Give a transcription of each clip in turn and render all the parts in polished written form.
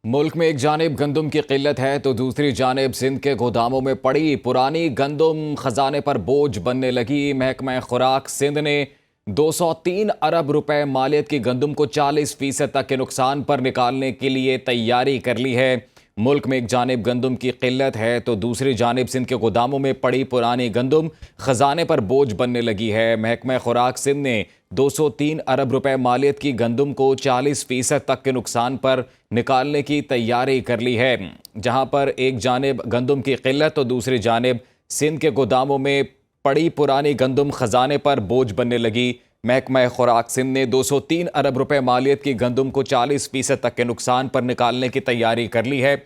मुल्क में एक जानिब गंदम की किल्लत है तो दूसरी जानिब सिंध के गोदामों में पड़ी पुरानी गंदम खजाने पर बोझ बनने लगी। महकमा खुराक सिंध ने 203 अरब रुपए मालियत की गंदम को 40% तक के नुकसान पर निकालने के लिए तैयारी कर ली है। मुल्क में एक जानिब गंदम की किल्लत है तो दूसरी जानिब सिंध के गोदामों में पड़ी पुरानी गंदम खजाने पर बोझ बनने लगी है। महकमा खुराक सिंध ने 203 अरब रुपए मालियत की गंदम को 40% तक के नुकसान पर निकालने की तैयारी कर ली है। जहां पर एक जानिब गंदम की किल्लत तो दूसरी जानिब सिंध के गोदामों में पड़ी पुरानी गंदम खजाने पर बोझ बनने लगी। महकमा खुराक सिंध ने 203 अरब रुपए मालियत की गंदम को 40% तक के नुकसान पर निकालने की तैयारी कर ली है।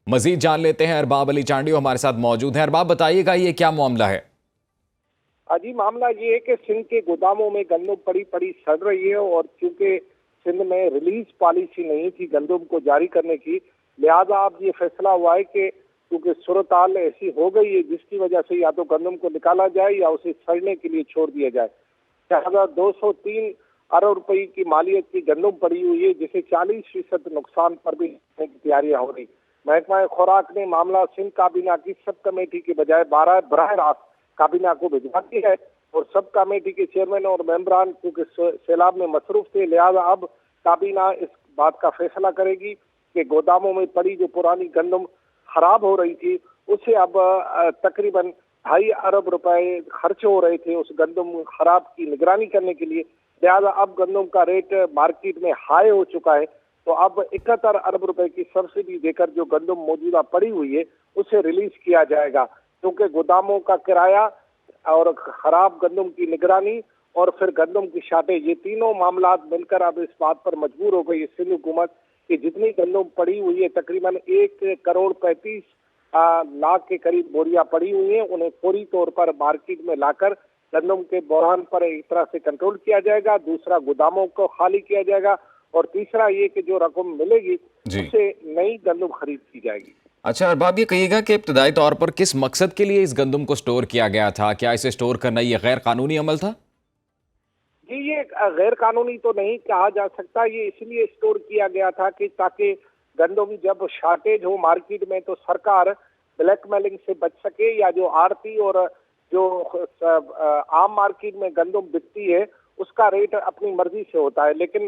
मजीद जान लेते हैं, अरबाब अली चांडियो हमारे साथ मौजूद हैं। अरबाब, बताइएगा ये क्या मामला है? जी, मामला ये है कि सिंध के गोदामों में गंदम पड़ी पड़ी सड़ रही है और चूंकि सिंध में रिलीज पॉलिसी नहीं थी गंदम को जारी करने की, लिहाजा अब ये फैसला हुआ है कि क्योंकि सूरत हाल ऐसी हो गई है जिसकी वजह से या तो गंदम को निकाला जाए या उसे सड़ने के लिए छोड़ दिया जाए। लिहाजा 203 अरब रुपए की मालियत की गंदम पड़ी हुई है जिसे 40% नुकसान पर भी करने की तैयारियां हो रही। महकमा खुराक ने मामला सिंध काबीना की सब कमेटी के बजाय बराह रास्त काबीना को भिजवा दी है और सब कमेटी के चेयरमैन और मेंबरान क्योंकि सैलाब में मसरूफ थे, लिहाजा अब काबीना इस बात का फैसला करेगी कि गोदामों में पड़ी जो पुरानी गंदम खराब हो रही थी उसे अब तकरीबन 2.5 अरब रुपए खर्च हो रहे थे उस गंदम खराब की निगरानी करने के लिए। लिहाजा अब गंदम का रेट मार्केट में हाई हो चुका है, तो अब 71 अरब रुपए की सब्सिडी देकर जो गंदम मौजूदा पड़ी हुई है उसे रिलीज किया जाएगा, क्योंकि गोदामों का किराया और खराब गंदम की निगरानी और फिर गंदम की शार्टेज, ये तीनों मामला मिलकर अब इस बात पर मजबूर हो गई है सिंध हुकूमत कि जितनी गंदम पड़ी हुई है तकरीबन 1 करोड़ 35 लाख के करीब बोरियां पड़ी हुई हैं, उन्हें फौरी तौर पर मार्केट में लाकर गंदम के बहरान पर एक तरह से कंट्रोल किया जाएगा। दूसरा, गोदामों को खाली किया जाएगा और तीसरा ये कि जो रकम मिलेगी उससे नई गंदम खरीद की जाएगी। अच्छा अरबाब, ये कहिएगा कि इब्तदाई तौर पर किस मकसद के लिए इस गंदम को स्टोर किया गया था? क्या इसे स्टोर करना ये गैर कानूनी अमल था? जी, ये गैर कानूनी तो नहीं कहा जा सकता। ये इसलिए स्टोर किया गया था कि ताकि गंदम जब शॉर्टेज हो मार्केट में तो सरकार ब्लैकमेलिंग से बच सके, या जो आड़ती और जो आम मार्केट में गंदम बिकती है उसका रेट अपनी मर्जी से होता है। लेकिन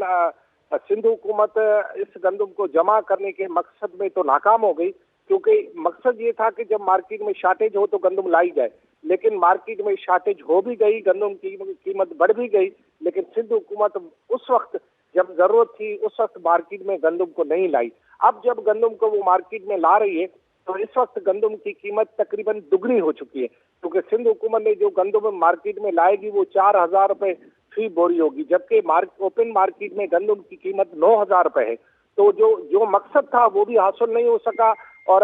सिंध हुकूमत इस गंदम को जमा करने के मकसद में तो नाकाम हो गई, क्योंकि मकसद ये था कि जब मार्केट में शॉर्टेज हो तो गंदम लाई जाए। लेकिन मार्केट में शॉर्टेज हो भी गई, गंदम की कीमत बढ़ भी गई, लेकिन सिंध हुकूमत उस वक्त जब जरूरत थी उस वक्त मार्केट में गंदम को नहीं लाई। अब जब गंदम को वो मार्केट में ला रही है तो इस वक्त गंदम की कीमत तकरीबन दुगनी हो चुकी है, क्योंकि सिंध हुकूमत ने जो गंदम मार्केट में लाएगी वो 4,000 रुपए फी बोरी होगी, जबकि ओपन मार्केट में गंदम की कीमत 9,000 रुपए है। तो जो जो मकसद था वो भी हासिल नहीं हो सका और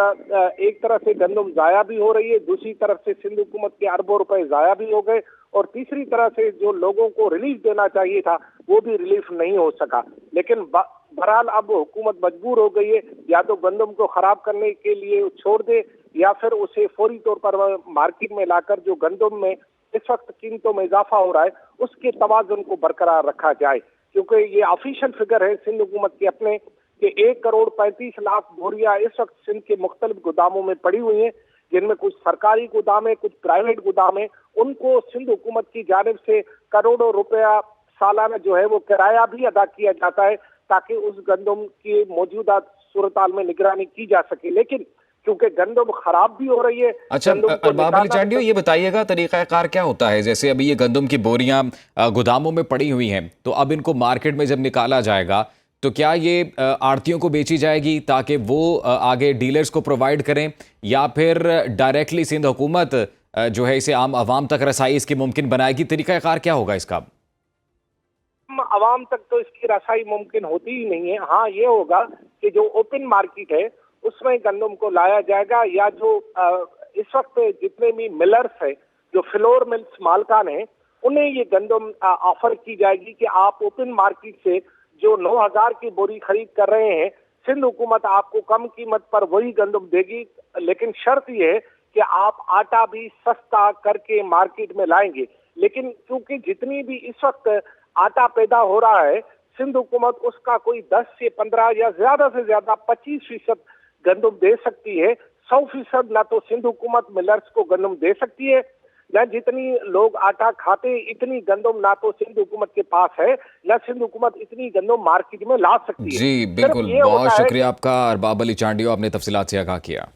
एक तरह से गंदम जाया भी हो रही है, दूसरी तरफ से सिंध हुकूमत के अरबों रुपए जाया भी हो गए और तीसरी तरह से जो लोगों को रिलीफ देना चाहिए था वो भी रिलीफ नहीं हो सका। लेकिन बहरहाल अब हुकूमत मजबूर हो गई है, या तो गंदम को खराब करने के लिए छोड़ दे या फिर उसे फौरी तौर पर मार्केट में लाकर जो गंदम में इस वक्त कीमतों में इजाफा हो रहा है उसके तवाजुन को बरकरार रखा जाए, क्योंकि ये ऑफिशियल फिगर है सिंध हुकूमत के अपने कि 1 करोड़ 35 लाख बोरियां इस वक्त सिंध के मुख्तलिफ गोदामों में पड़ी हुई हैं, जिनमें कुछ सरकारी गोदाम है, कुछ प्राइवेट गोदाम है। उनको सिंध हुकूमत की जानिब से करोड़ों रुपया सालाना जो है वो किराया भी अदा किया जाता है ताकि उस गंदम की मौजूदा सूरत हाल में निगरानी की जा सके। लेकिन क्योंकि गंदम खराब भी हो रही है। अच्छा अरबाब अली चांडियो, ये बताइएगा तरीक़ाकार क्या होता है? जैसे अभी ये गंदम की बोरियां गोदामों में पड़ी हुई हैं, तो अब इनको मार्केट में जब निकाला जाएगा तो क्या ये आड़तियों को बेची जाएगी ताकि वो आगे डीलर्स को प्रोवाइड करें, या फिर डायरेक्टली सिंध हुकूमत जो है इसे आम आवाम तक रसाई इसकी मुमकिन बनाएगी? तरीक़ाकार क्या होगा इसका? आवाम तक तो इसकी रसाई मुमकिन होती ही नहीं है। हाँ, ये होगा कि जो ओपन मार्केट है उसमें गंदम को लाया जाएगा, या जो इस वक्त जितने भी मिलर्स है, जो फ्लोर मिल्स मालकान है, उन्हें ये गंदम ऑफर की जाएगी कि आप ओपन मार्केट से जो 9,000 की बोरी खरीद कर रहे हैं, सिंध हुकूमत आपको कम कीमत पर वही गंदम देगी, लेकिन शर्त यह है कि आप आटा भी सस्ता करके मार्केट में लाएंगे। लेकिन क्योंकि जितनी भी इस वक्त आटा पैदा हो रहा है सिंध हुकूमत उसका कोई 10 से 15 या ज्यादा से ज्यादा 25% गंदम दे सकती है। 100% ना तो सिंध हुकूमत मिलर्स को गंदम दे सकती है, न जितनी लोग आटा खाते इतनी गंदम ना तो सिंध हुकूमत के पास है, न सिंध हुकूमत इतनी गंदम मार्केट में ला सकती है। जी सिर्फ बिल्कुल, ये बहुत होता है कि शुक्रिया आपका अरबाब अली चांडियो, आपने तफसीलात से आगाह किया।